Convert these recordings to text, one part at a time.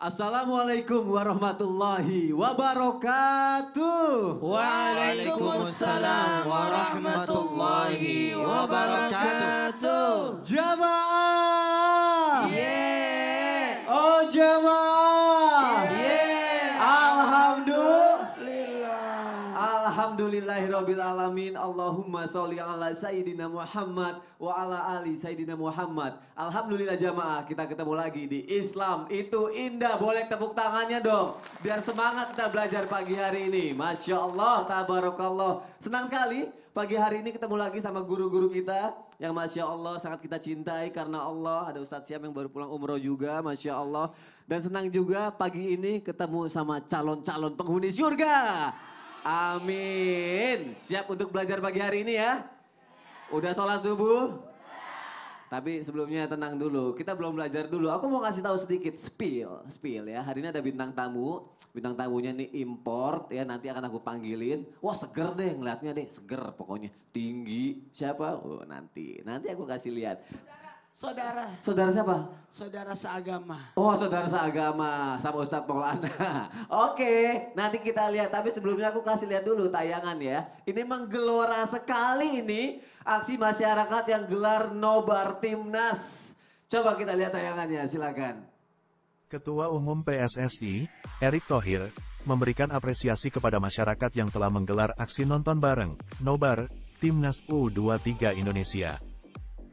Assalamualaikum warahmatullahi wabarakatuh. Waalaikumsalam warahmatullahi wabarakatuh. Jamaah. Yeah. Oh jamaah. Yeah. Alhamdulillahirabbil alamin. Allahumma sholli ala sayyidina Muhammad wa ala ali sayyidina Muhammad. Alhamdulillah jamaah, kita ketemu lagi di Islam Itu Indah. Boleh tepuk tangannya dong. Biar semangat kita belajar pagi hari ini. Masya Allah, tabarakallah. Senang sekali pagi hari ini ketemu lagi sama guru-guru kita yang Masya Allah sangat kita cintai karena Allah. Ada Ustadz Syam yang baru pulang umroh juga, Masya Allah. Dan senang juga pagi ini ketemu sama calon-calon penghuni surga. Amin. Siap untuk belajar pagi hari ini ya? Udah sholat subuh? Tapi sebelumnya tenang dulu, kita belum belajar dulu. Aku mau kasih tahu sedikit spill ya. Hari ini ada bintang tamu, bintang tamunya nih import ya. Nanti akan aku panggilin. Wah seger deh ngeliatnya deh, seger pokoknya. Tinggi, siapa? Oh nanti aku kasih lihat. Saudara. Saudara siapa? Saudara seagama. Oh saudara seagama sama Ustadz Maulana. Oke, nanti kita lihat. Tapi sebelumnya aku kasih lihat dulu tayangan ya. Ini menggelora sekali ini aksi masyarakat yang gelar nobar timnas. Coba kita lihat tayangannya, silakan. Ketua Umum PSSI, Erick Thohir, memberikan apresiasi kepada masyarakat yang telah menggelar aksi nonton bareng, nobar, Timnas U23 Indonesia.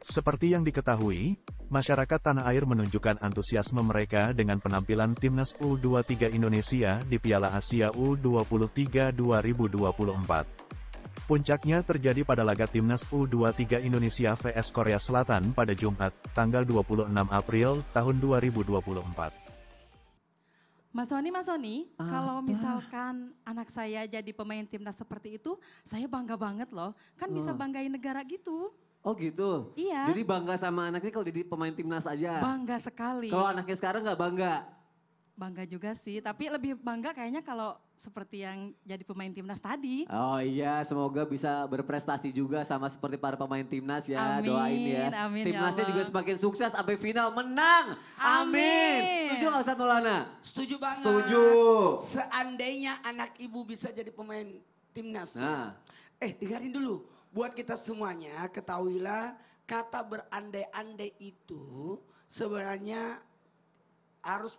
Seperti yang diketahui, masyarakat tanah air menunjukkan antusiasme mereka dengan penampilan Timnas U23 Indonesia di Piala Asia U23 2024. Puncaknya terjadi pada laga Timnas U23 Indonesia vs Korea Selatan pada Jumat, tanggal 26 April tahun 2024. Mas Sony, kalau misalkan anak saya jadi pemain timnas seperti itu, saya bangga banget loh. Kan bisa banggain negara gitu. Oh gitu? Iya. Jadi bangga sama anaknya kalau jadi pemain timnas aja? Bangga sekali. Kalau anaknya sekarang nggak bangga? Bangga juga sih, tapi lebih bangga kayaknya kalau seperti yang jadi pemain timnas tadi. Oh iya, semoga bisa berprestasi juga sama seperti para pemain timnas ya. Amin, doain ya. amin, Timnasnya ya Allah. juga semakin sukses sampai final menang. Amin. Setuju nggak Ustadz Maulana? Setuju banget. Setuju. Seandainya anak ibu bisa jadi pemain timnas. Nah. Dengarin dulu. Buat kita semuanya ketahuilah kata berandai-andai itu sebenarnya harus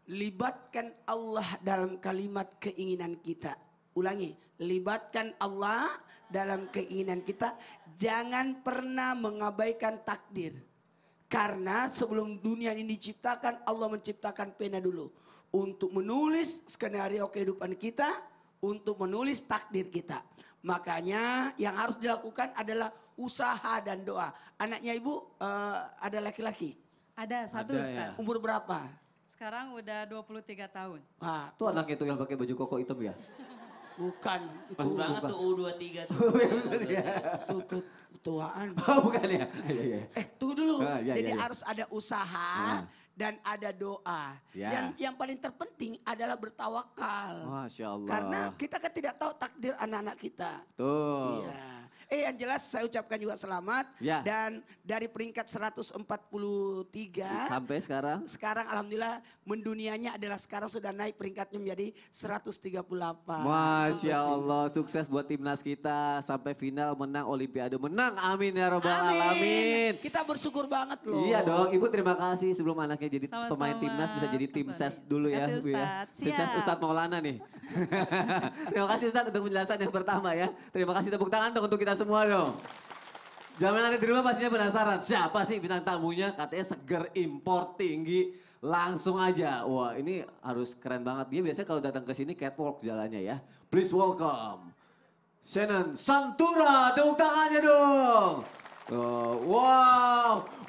libatkan Allah dalam kalimat keinginan kita. Ulangi, libatkan Allah dalam keinginan kita. Jangan pernah mengabaikan takdir. Karena sebelum dunia ini diciptakan, Allah menciptakan pena dulu. Untuk menulis skenario kehidupan kita, untuk menulis takdir kita. Makanya yang harus dilakukan adalah usaha dan doa. Anaknya ibu ada laki-laki? Ada satu Ada, Ustaz. ya. Umur berapa? Sekarang udah 23 tahun. Wah, Tuh anak itu yang pakai baju koko hitam ya? bukan. Pas banget tuh U23 tuh. Itu ketuaan. Oh bukan ya? Iya. Tunggu dulu. Iya, Jadi iya. harus ada usaha dan ada doa. Ya. Dan yang paling terpenting adalah bertawakal. Masya Allah. Karena kita kan tidak tahu takdir anak-anak kita. Tuh. Iya. Yang jelas saya ucapkan juga selamat. Ya. Dan dari peringkat 143. Sampai sekarang? Sekarang alhamdulillah mendunianya adalah sekarang sudah naik peringkatnya menjadi 138. Masya Allah, sukses buat timnas kita sampai final menang Olimpiade menang. Amin ya robbal alamin. Kita bersyukur banget loh. Iya dong, Ibu terima kasih sebelum anaknya jadi Sama-sama. pemain timnas bisa jadi tim ses dulu ya. Terima kasih, Bu, ya. Ustadz. Tim ses Siap. Ustadz Maulana nih. Terima kasih Ustadz untuk penjelasan yang pertama ya. Terima kasih tepuk tangan dong untuk kita semua dong. Jangan ada di rumah pastinya penasaran siapa sih bintang tamunya, katanya seger, impor tinggi. Langsung aja, wah ini harus keren banget. Dia biasanya kalau datang ke sini catwalk jalannya ya. Please welcome Shannon Santura, tepuk tangannya dong. Oh,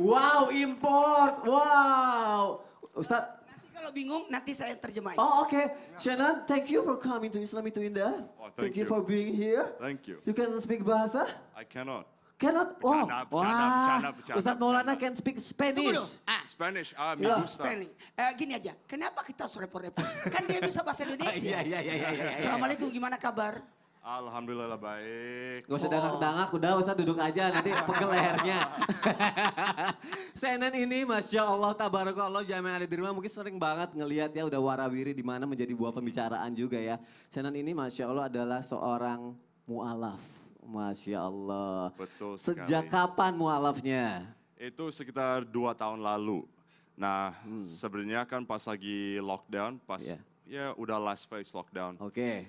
wow import, wow. Ustadz. Nanti kalau bingung nanti saya terjemahin. Oh oke, Shannon, thank you for coming to Islam Itu Indah. Oh, thank thank you you. for being here. Thank you. You can speak bahasa? I cannot. Cannot? Wow. Bercanda. Ustadz Maulana can speak Tunggu dulu. Spanish. Spanish, me Ya. gusta. Spelling. Gini aja, kenapa kita harus repot-repot? Kan dia bisa bahasa Indonesia. Iya. Assalamualaikum, gimana kabar? Alhamdulillah baik. Gak usah dangak-dangak, udah usah duduk aja nanti pegel lehernya. Senen ini Masya Allah, tabarakallah, jamaah yang ada di rumah mungkin sering banget ngelihat ya udah warawiri di mana menjadi buah pembicaraan juga ya. Senen ini Masya Allah adalah seorang mu'alaf. Masya Allah. Betul sekali. Sejak kapan mu'alafnya? Itu sekitar 2 tahun lalu. Nah, sebenarnya kan pas lagi lockdown, pas Iya. ya udah last phase lockdown. Oke.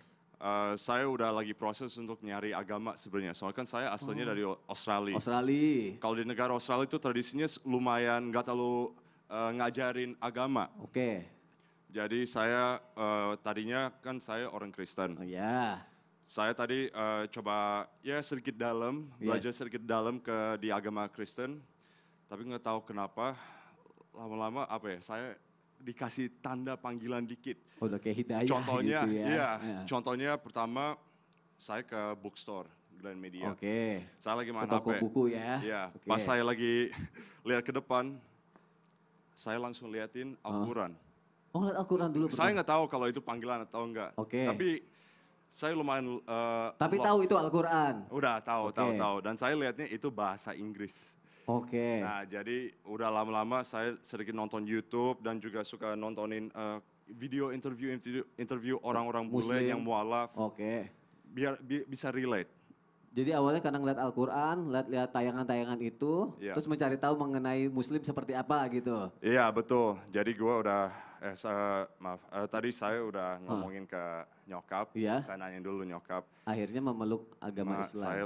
Saya udah lagi proses untuk nyari agama sebenarnya. Soalnya kan saya aslinya dari Australia. Australia. Kalau di negara Australia itu tradisinya lumayan nggak terlalu ngajarin agama. Oke. Jadi saya tadinya kan saya orang Kristen. Oh ya. Saya tadi coba ya sedikit dalam, belajar sedikit dalam di agama Kristen. Tapi nggak tahu kenapa lama-lama apa ya, saya dikasih tanda panggilan dikit. Oh, udah kayak hidayah Contohnya, gitu ya. iya, contohnya pertama saya ke bookstore Glen Media. Oke. Saya lagi main Ke toko HP. buku ya. Iya, Oke. pas saya lagi lihat ke depan, saya langsung liatin Al-Quran. Oh, lihat Al-Quran dulu. Saya nggak tahu kalau itu panggilan atau enggak. Oke. Tapi saya lumayan. Tapi tahu itu Al-Quran. Udah tahu, Oke. tahu. Dan saya lihatnya itu bahasa Inggris. Oke. Nah, jadi udah lama-lama saya sedikit nonton YouTube dan juga suka nontonin video interview orang-orang bule Muslim. yang mualaf Oke. biar bisa relate. Jadi awalnya karena ngeliat Al-Quran, lihat tayangan-tayangan itu, Iya. terus mencari tahu mengenai Muslim seperti apa gitu. Iya betul. Jadi gua udah tadi saya udah ngomongin ke nyokap. Iya. Saya nanya dulu nyokap. Akhirnya memeluk agama Ma, Islam. saya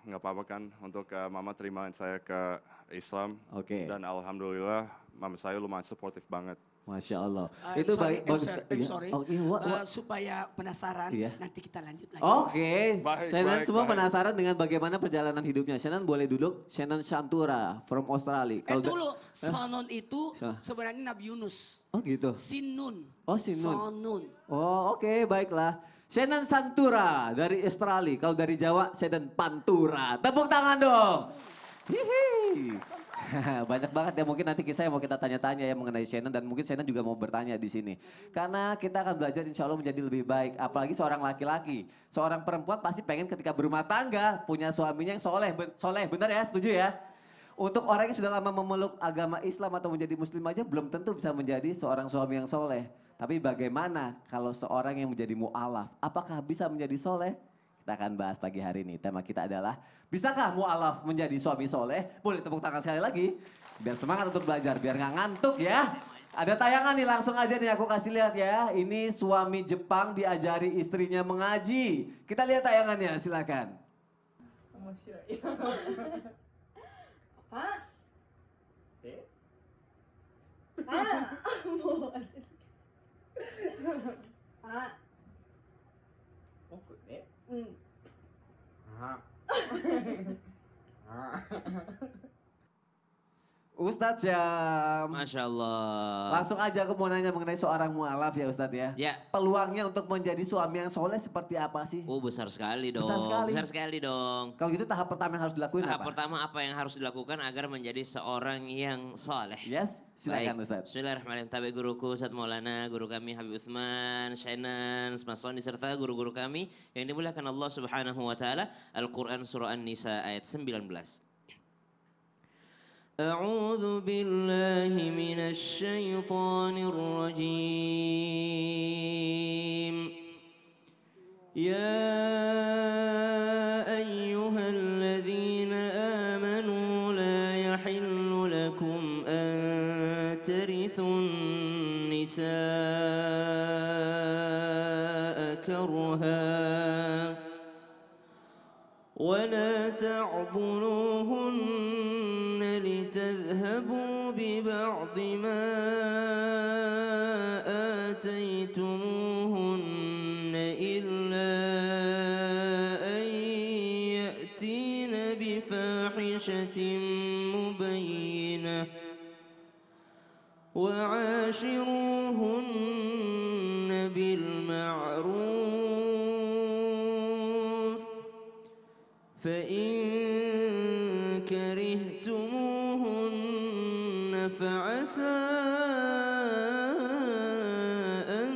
nggak apa-apa kan untuk mama terimain saya ke Islam. Oke. Dan alhamdulillah mama saya lumayan suportif banget. Masya Allah. I'm Itu sorry, bagus. I'm sorry. Oh, iya, Supaya penasaran, Iya. nanti kita lanjut lagi. Oke, Baik, Shannon baik, semua baik. penasaran dengan bagaimana perjalanan hidupnya. Shannon boleh duduk. Shannon Shantura from Australia. Dulu, Sonon itu Hah? sebenarnya Nabi Yunus. Oh gitu. Sinun. Oh, Sinun. Sonun. Oh oke, baiklah. Shannon Santura dari Australia. Kalau dari Jawa, Shannon Pantura. Tepuk tangan dong. Hihi. Banyak banget ya, mungkin nanti saya mau kita tanya-tanya ya mengenai Shannon, dan mungkin Shannon juga mau bertanya di sini. Karena kita akan belajar insya Allah menjadi lebih baik. Apalagi seorang laki-laki. Seorang perempuan pasti pengen ketika berumah tangga punya suaminya yang soleh. Soleh, benar ya? Setuju ya? Untuk orang yang sudah lama memeluk agama Islam atau menjadi muslim aja belum tentu bisa menjadi seorang suami yang soleh. Tapi bagaimana kalau seorang yang menjadi mu'alaf? Apakah bisa menjadi soleh? Kita akan bahas pagi hari ini. Tema kita adalah, bisakah mu'alaf menjadi suami soleh? Boleh tepuk tangan sekali lagi. Biar semangat untuk belajar, biar nggak ngantuk ya. Ada tayangan nih, langsung aja nih aku kasih lihat ya. Ini suami Jepang diajari istrinya mengaji. Kita lihat tayangannya, silakan. Ustadz Syam. Masya Allah. Langsung aja aku mau nanya mengenai seorang mu'alaf ya Ustadz ya. Ya. Peluangnya untuk menjadi suami yang soleh seperti apa sih? Oh besar sekali dong. Besar sekali. Besar sekali dong. Kalau gitu tahap pertama yang harus dilakuin Tahap apa? pertama apa yang harus dilakukan agar menjadi seorang yang soleh? Yes, silakan Baik. Ustadz. Bismillahirrahmanirrahim. Tabi guruku Ustadz Maulana, guru kami Habib Utsman, Shannon, Mas Soni serta guru-guru kami yang dimuliakan Allah Subhanahu wa taala. Al-Qur'an surah An-Nisa ayat 19. أعوذ بالله من الشيطان الرجيم يا أيها الذين آمنوا لا يحل لكم أن ترثوا النساء كرها ولا تعضلوهن لتذهبوا ببعض ما آتيتموهن إلا أن يأتين بفاحشة مبينة وعاشروهن بالمعروف فإن كرهتموهن فعسى أن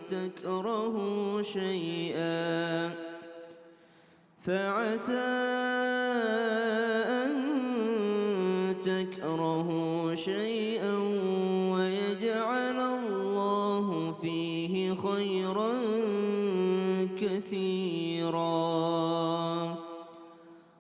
تكرهوا شيئا فعسى أن تكرهوا شيئا ويجعل الله فيه خيرا كثيرا.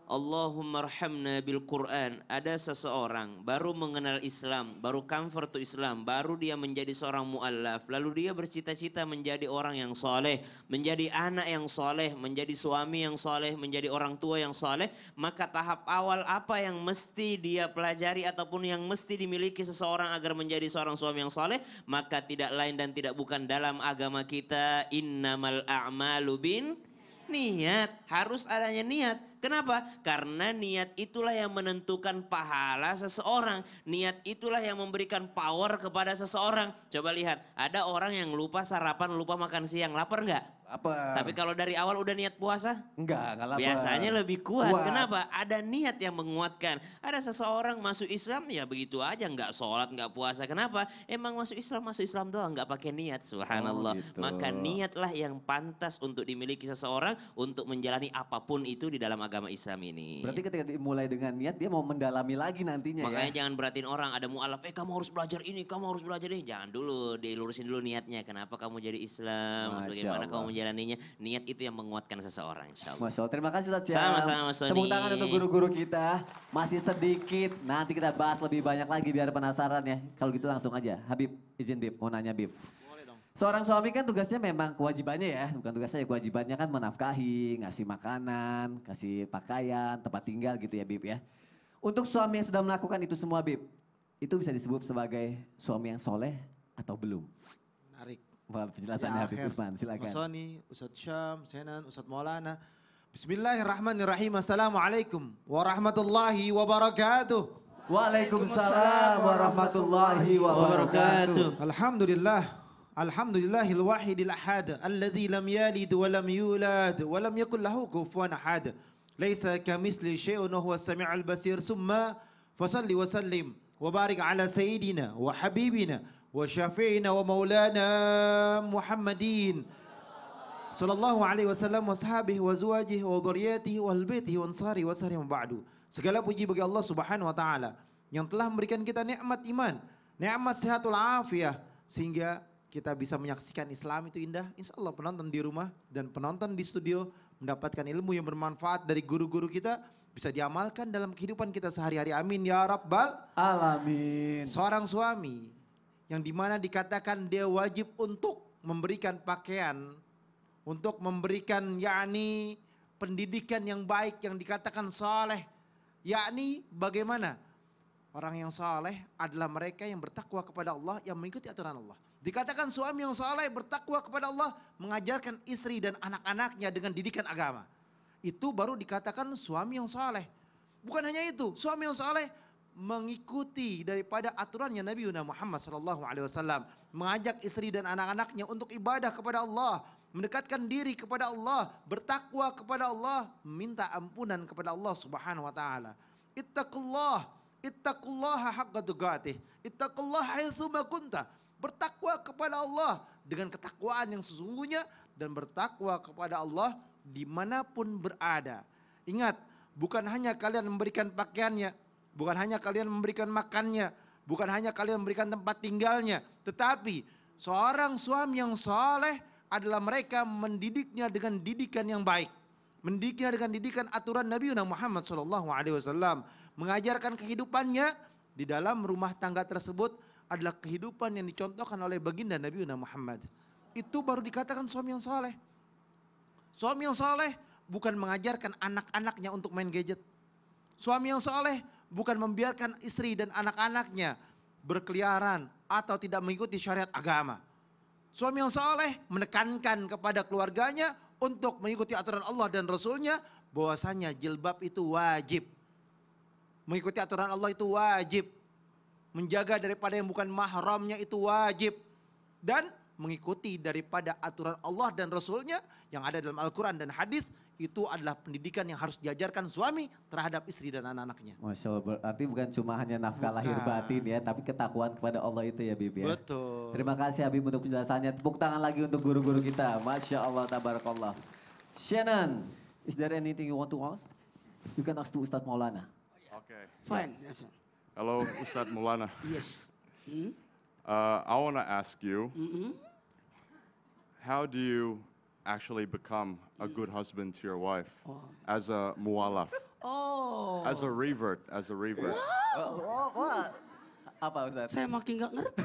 Allahumma arhamna bil Quran. Ada seseorang baru mengenal Islam, baru convert to Islam, baru dia menjadi seorang mu'allaf. Lalu dia bercita-cita menjadi orang yang soleh, menjadi anak yang soleh, menjadi suami yang soleh, menjadi orang tua yang soleh. Maka tahap awal apa yang mesti dia pelajari ataupun yang mesti dimiliki seseorang agar menjadi seorang suami yang soleh? Maka tidak lain dan tidak bukan dalam agama kita, innamal a'malu bin niat. Harus adanya niat. Kenapa? Karena niat itulah yang menentukan pahala seseorang. Niat itulah yang memberikan power kepada seseorang. Coba lihat, ada orang yang lupa sarapan, lupa makan siang. Lapar nggak? Lapar. Tapi kalau dari awal udah niat puasa? Enggak lapar. Biasanya lebih kuat. Kenapa? Ada niat yang menguatkan. Ada seseorang masuk Islam ya begitu aja, nggak sholat, nggak puasa. Kenapa? Emang masuk Islam doang, nggak pakai niat. Subhanallah. gitu. Maka niatlah yang pantas untuk dimiliki seseorang untuk menjalani apapun itu di dalam agama Islam ini. Berarti ketika dimulai dengan niat, dia mau mendalami lagi nantinya. Makanya ya? jangan beratin orang, ada mu'alaf, kamu harus belajar ini, kamu harus belajar ini. Jangan dulu, dilurusin dulu niatnya. Kenapa kamu jadi Islam, Masya bagaimana Allah. kamu menjalaninya. Niat itu yang menguatkan seseorang, insya Allah. Masya Allah. Terima kasih Ustaz Syam. Sama-sama, Sony. Tepuk tangan untuk guru-guru kita. Masih sedikit, nanti kita bahas lebih banyak lagi biar penasaran ya. Kalau gitu langsung aja. Habib, izin Bib, mau nanya Bib. Seorang suami kan tugasnya memang kewajibannya ya, bukan tugasnya, kewajibannya kan menafkahi, ngasih makanan, kasih pakaian, tempat tinggal gitu ya Bib ya. Untuk suami yang sudah melakukan itu semua Bib, itu bisa disebut sebagai suami yang soleh atau belum? Menarik. Mohon penjelasannya Habib Usman, silakan. Mas Sony, Ustadz Syam, Senan, Ustadz Maulana. Bismillahirrahmanirrahim. Assalamualaikum warahmatullahi wabarakatuh. Waalaikumsalam warahmatullahi wabarakatuh. Alhamdulillah. Alhamdulillahil wahidil ahad. Alladhi lam yalid wa lam yulad wa lam yakul lahu kufuwan ahad. Laisa kamisli syai'un wa huwas sami'ul basir. Summa fasalli wa sallim wa barik ala sayyidina wa habibina wa syafi'ina wa maulana Muhammadin sallallahu alaihi wasallam wa sahabihi wa zuwajihi wa dhurriyyatihi wa albaitihi wa ansari wa sahrihi wa ba'du. Segala puji bagi Allah Subhanahu wa taala yang telah memberikan kita nikmat iman, nikmat sehatul afiyah sehingga kita bisa menyaksikan Islam itu indah. Insya Allah penonton di rumah dan penonton di studio mendapatkan ilmu yang bermanfaat dari guru-guru kita. Bisa diamalkan dalam kehidupan kita sehari-hari. Amin ya Rabbal Alamin. Seorang suami yang dimana dikatakan dia wajib untuk memberikan pakaian, untuk memberikan yakni pendidikan yang baik yang dikatakan saleh. Yakni bagaimana? Orang yang saleh adalah mereka yang bertakwa kepada Allah, yang mengikuti aturan Allah. Dikatakan suami yang saleh bertakwa kepada Allah, mengajarkan istri dan anak-anaknya dengan didikan agama. Itu baru dikatakan suami yang saleh. Bukan hanya itu, suami yang saleh mengikuti daripada aturannya Nabi Muhammad SAW, mengajak istri dan anak-anaknya untuk ibadah kepada Allah, mendekatkan diri kepada Allah, bertakwa kepada Allah, minta ampunan kepada Allah Subhanahu wa taala. Ittaqullaha haqqa tuqatih. Ittaqullaha haitsu ma kunta. Bertakwa kepada Allah dengan ketakwaan yang sesungguhnya dan bertakwa kepada Allah dimanapun berada. Ingat, bukan hanya kalian memberikan pakaiannya, bukan hanya kalian memberikan makannya, bukan hanya kalian memberikan tempat tinggalnya, tetapi seorang suami yang saleh adalah mereka mendidiknya dengan didikan yang baik, mendidiknya dengan didikan aturan Nabi Muhammad SAW, mengajarkan kehidupannya di dalam rumah tangga tersebut adalah kehidupan yang dicontohkan oleh baginda Nabi Muhammad. Itu baru dikatakan suami yang saleh. Suami yang saleh bukan mengajarkan anak-anaknya untuk main gadget. Suami yang saleh bukan membiarkan istri dan anak-anaknya berkeliaran atau tidak mengikuti syariat agama. Suami yang saleh menekankan kepada keluarganya untuk mengikuti aturan Allah dan Rasulnya, bahwasanya jilbab itu wajib. Mengikuti aturan Allah itu wajib. Menjaga daripada yang bukan mahramnya itu wajib. Dan mengikuti daripada aturan Allah dan Rasulnya yang ada dalam Al-Quran dan hadis itu adalah pendidikan yang harus diajarkan suami terhadap istri dan anak-anaknya. Masya Allah, berarti bukan cuma hanya nafkah lahir batin ya, tapi ketakwaan kepada Allah itu ya Habib ya. Betul. Terima kasih Habib untuk penjelasannya. Tepuk tangan lagi untuk guru-guru kita. Masya Allah, tabarakallah. Shannon, is there anything you want to ask? You can ask to Ustadz Maulana. Okay. Fine. Yes. Hello, Ustadz Maulana. Yes. I want to ask you, how do you actually become a good husband to your wife as a mu'alaf, Oh. as a revert, Apa Ustadz? Saya makin nggak ngerti.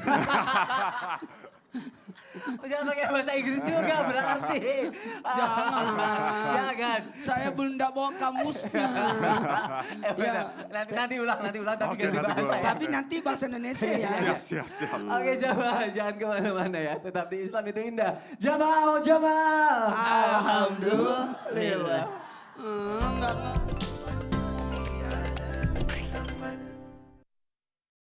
Jangan pakai bahasa Inggris juga berarti. Jangan. Saya belum ndak bawa kamusnya. Nanti ulang tapi Oke, ganti nanti bahasa gua- ya. Tapi nanti bahasa Indonesia ya. Siap. Oke jamaah, jangan kemana-mana ya. Tetap di Islam itu indah. Jamaah, oh jamaah. Alhamdulillah. Enggak.